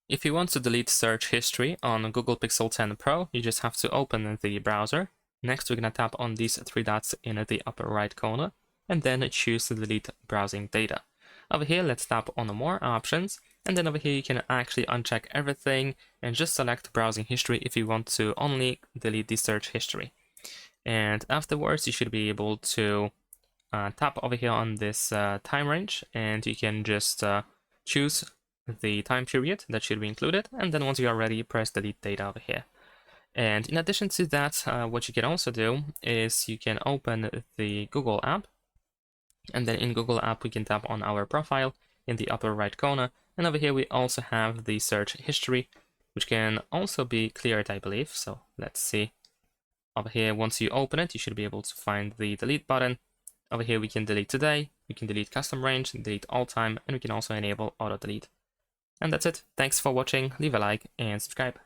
If you want to delete search history on Google Pixel 10 Pro, you just have to open the browser. Next, we're going to tap on these three dots in the upper right corner, and then choose to delete browsing data. Over here, let's tap on the more options, and then over here you can actually uncheck everything and just select browsing history if you want to only delete the search history. And afterwards, you should be able to tap over here on this time range, and you can just choose the time period that should be included, and then once you are ready, press delete data over here. And in addition to that, what you can also do is you can open the Google app, and then in Google app we can tap on our profile in the upper right corner, and over here we also have the search history, which can also be cleared, I believe. So let's see. Over here, once you open it, you should be able to find the delete button. Over here we can delete today, we can delete custom range, delete all time, and we can also enable auto delete. And that's it. Thanks for watching, leave a like and subscribe.